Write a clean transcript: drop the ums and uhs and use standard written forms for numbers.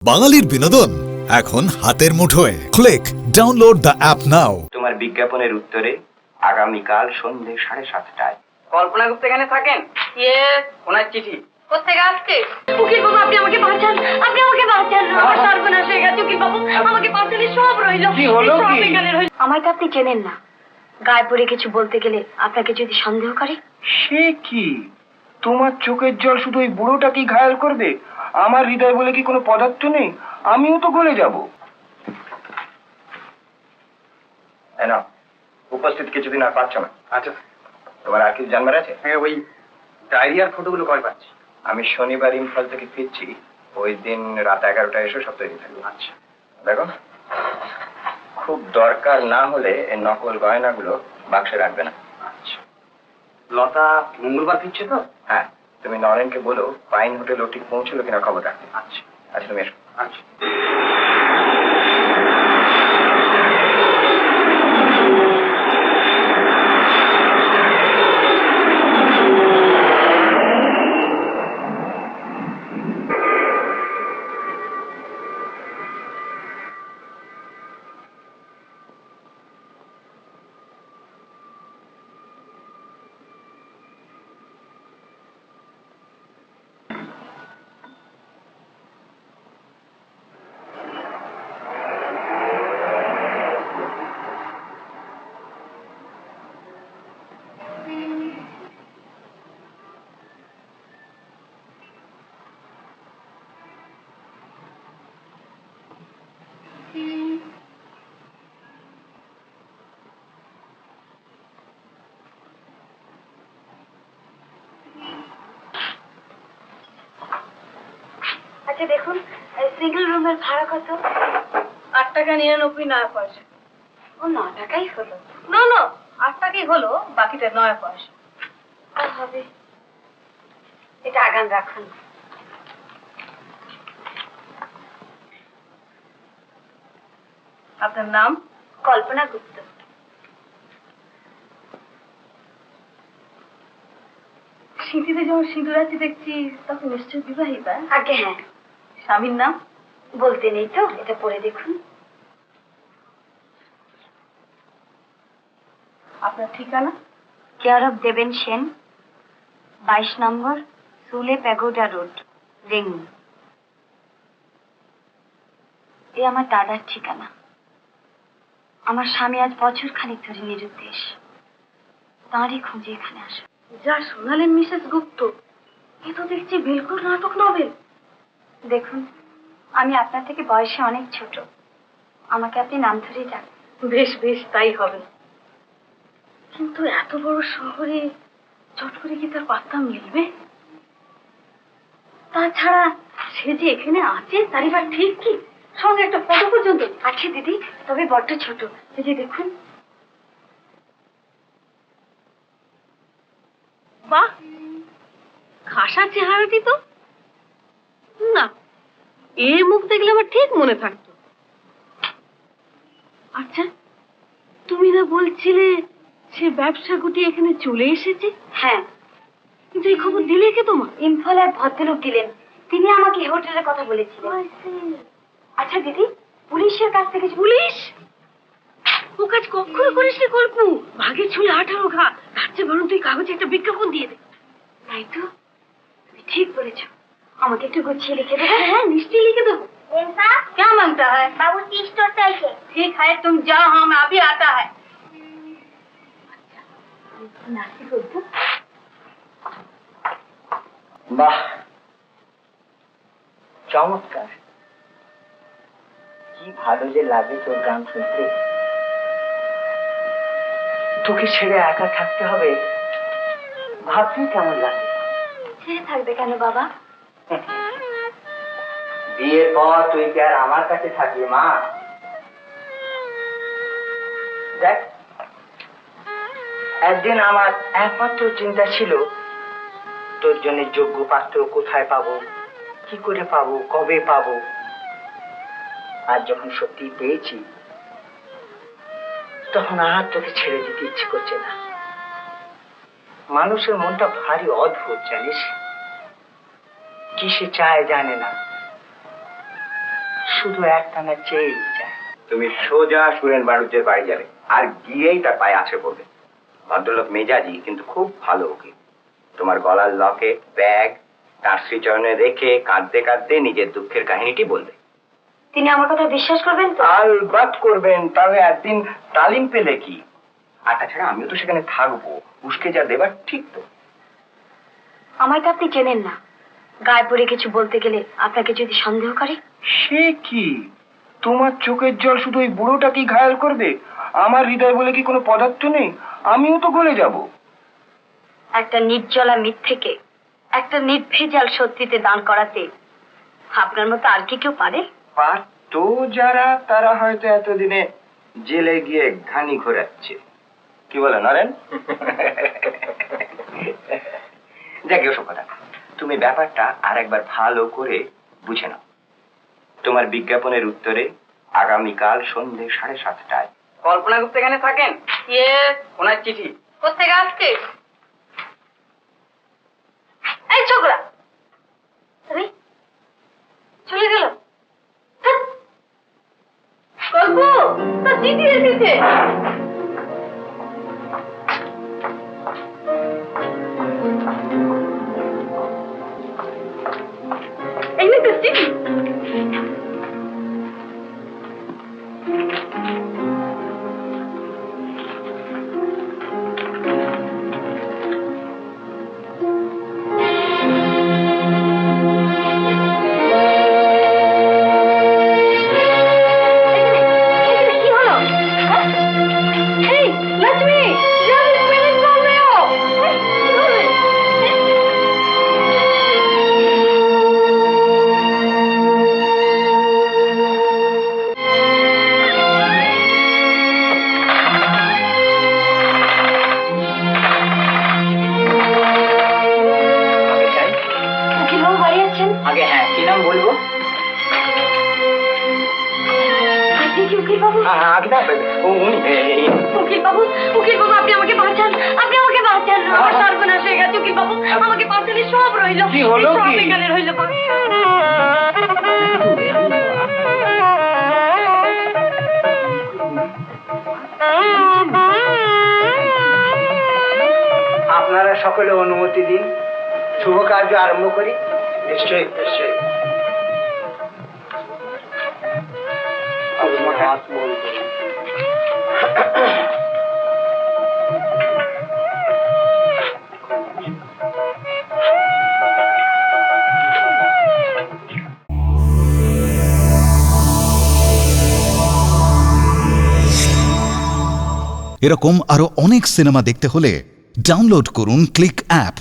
বাঙালির বিনোদন এখন হাতের মুঠোয়। ক্লিক ডাউনলোড দ্য অ্যাপ নাও। তোমার বিজ্ঞাপনের উত্তরে আগামীকাল সন্ধ্যে 7:30টায়। কল্পনা গুপ্ত এখানে থাকেন? ইয়েস। ওনার চিঠি কোথেকে আসছে? উকিল বাবু, আপনি আমাকে বাঁচান, আপনি আমাকে বাঁচান। আমার সর্বনাশ হয়ে গেছে উকিল বাবু, আমাকে বাঁচালে সব রইল। কি হলো কি? আমায় তো আপনি চেনেন না, গায়ে পড়ে কিছু বলতে গেলে আপনাকে যদি সন্দেহ করে। সে কি, তোমার চোখের জল শুধু ওই বুড়োটাকেই ঘায়াল করবে? আমার হৃদয় বলে কি কোনো পদার্থ নেই? আমিও তো গলে যাব। না, উপস্থিত কিছুদিন আর পাচ্ছ না। আচ্ছা, তোমার আর কিছু জানবার আছে? হ্যাঁ, ওই ডায়রিয়ার ফটোগুলো কয় পাচ্ছি? আমি শনিবার ইম্ফল থেকে ফিরছি, ওই দিন রাত 11টায় এসে সব তৈরি থাকবে। আচ্ছা, দেখো, খুব দরকার না হলে এই নকল গয়নাগুলো বাক্সে রাখবে না। আচ্ছা। লতা মঙ্গলবার ফিরছে তো? হ্যাঁ, তুমি নরেনকে বলো পাইন হোটেল ঠিক পৌঁছলো কিনা খবর রাখতে। আচ্ছা আচ্ছা, তুমি এসো। আচ্ছা। আচ্ছা দেখুন, সিঙ্গেল রুমের ভাড়া কত? 8 টাকা 99 পয়সা। ও 9 টাকাই হলো। না না, 8 টাকাই হলো, বাকিটা 9 পয়সা। আর হবে, এটা আগান রাখুন। আপনার নাম? কল্পনা গুপ্ত। সিঁথিতে যখন সিঁদুর আছে দেখছি, তখন নিশ্চয় বিবাহিতা। আগে হ্যাঁ, স্বামীর নাম? বলতে নেই তো, এটা পড়ে দেখুন। আপনার ঠিকানা? কেয়ার অফ দেবেন সেন, 22 নম্বর সুলে প্যাগোডা রোড, রেঙ্গি। এ আমার দাদার ঠিকানা। আমার স্বামী আজ বছর খানিক ধরে নিরুদ্দেশ, তাঁরই খোঁজে এখানে আসা। যা শোনালেন মিসেস গুপ্ত, এ তো দেখছি বিলকুল নাটক নভেল। দেখুন, আমি আপনার থেকে বয়সে অনেক ছোট, আমাকে আপনি নাম ধরেই ডাকবেন। বেশ বেশ, তাই হবে। কিন্তু এত বড় শহরে চট করে কি তার পাত্তা মিলবে? তাছাড়া সে যে এখানে আছে তার এবার ঠিক কি? সঙ্গে একটা ফটো পর্যন্ত আছে দিদি, তবে বড্ড ছোট। এই যে দেখুন। বাহ, খাসা চেহারাটি তো। না, এ মুখ দেখলে আমার ঠিক মনে থাকতো। আচ্ছা, তুমি না বলছিলে সে ব্যবসা গুটিয়ে এখানে চলে এসেছে? হ্যাঁ, কিন্তু এই খবর দিলে কে তোমার? ইম্ফলে এক ভদ্রলোক দিলেন, তিনি আমাকে এই হোটেলের কথা বলেছিলেন। আচ্ছা দিদি, পুলিশের কাছ থেকে পুলিশ? ও কাজ কখনো করিস নি কল্প। ভাগে ছুলে 18 ঘা। তার চেয়ে বরং তুই কাগজে একটা বিজ্ঞাপন দিয়ে দে। তাই তো, তুমি ঠিক বলেছ। আমাকে একটু গুছিয়ে লিখে দেবে? হ্যাঁ, নিশ্চয়ই লিখে দেবো। क्या मांगता है? বাবু टी स्टोर চাইছে। ठीक है, तुम जाओ, हम अभी आता है। নাসি করবো। বাহ, চমৎকার। কি ভালো যে লাগে তোর গান শুনতে। তোকে ছেড়ে একা থাকতে হবে ভাবতেই কেমন লাগে। ছেড়ে থাকবে কেন বাবা? বিয়ের পর তুই কি আর আমার কাছে থাকবি মা? দেখ, একদিন আমার একমাত্র চিন্তা ছিল তোর জন্য যোগ্য পাত্র কোথায় পাবো, কি করে পাবো, কবে পাবো। আর যখন সত্যি পেয়েছি, তখন আর তোকে ছেড়ে দিতে ইচ্ছে করছে না। মানুষের মনটা ভারী অদ্ভুত জানিস, কি সে চায় জানে না, শুধু একটানা চেয়েই যায়। তুমি সোজা সুরেন বাণিজ্যের বাড়ি যাবে, আর গিয়েই তার পায়ে আছে পড়বে। ভদ্রলোক মেজাজি, কিন্তু খুব ভালো উকিল। তোমার গলার লকেট, ব্যাগ তার শ্রীচরণে রেখে কাঁদতে কাঁদতে নিজের দুঃখের কাহিনীটি বলবে। তিনি আমার কথা বিশ্বাস করবেন তো? আলবাত করবেন, তবে একদিন তালিম পেলে কি। আর তাছাড়া আমিও তো সেখানে থাকবো, উস্কে যা দেবার ঠিক তো। আমায় তো আপনি চেনেন না, গায়ে পড়ে কিছু বলতে গেলে আপনাকে যদি সন্দেহ করে। সে কি, তোমার চোখের জল শুধু ওই বুড়োটাকেই ঘায়াল করবে? আমার হৃদয় বলে কি কোনো পদার্থ নেই? আমিও তো গলে যাব। একটা নির্জলা মিথ্যেকে একটা নির্ভেজাল সত্যিতে দান করাতে আপনার মতো আর কি কেউ পারে? পারতো যারা, তারা হয়তো এতদিনে জেলে গিয়ে ঘানি ঘোরাচ্ছে। কি বলে নরেন? যাক ওসব কথা, তুমি ব্যাপারটা আর একবার ভালো করে বুঝে নাও। তোমার বিজ্ঞাপনের উত্তরে আগামীকাল সন্ধ্যে 7:30টায়। কল্পনা গুপ্ত এখানে থাকেন? ওনার চিঠি। কোথেকে আসছে? এই ছোকরা, আরে চলে গেল। কল্প, তোর চিঠি এসেছে। এই নে তোর চিঠি। কি হলো? এই লক্ষ্মী, জলদি পেমেন্ট করবে ও। উকিল বাবু বাড়ি আছেন? আগে হ্যাঁ, কি নাম বলবো? আপনি কি উকিল বাবু? আগে না, উনি উকিল বাবু, উকিল বাবু, আপনি আমাকে বাঁচান, আপনি আমাকে বাঁচান। আমার সর্বনাশ হয়ে গেছে উকিল বাবু, আমাকে বাঁচালে সব রইল। কি হলো সব কি? এখানে রইল। আপনারা সকলে অনুমতি দিন, শুভ কার্য আরম্ভ করি। নিশ্চয়ই নিশ্চয়ই। এরকম আরো অনেক সিনেমা দেখতে হলে ডাউনলোড করুন ক্লিক অ্যাপ।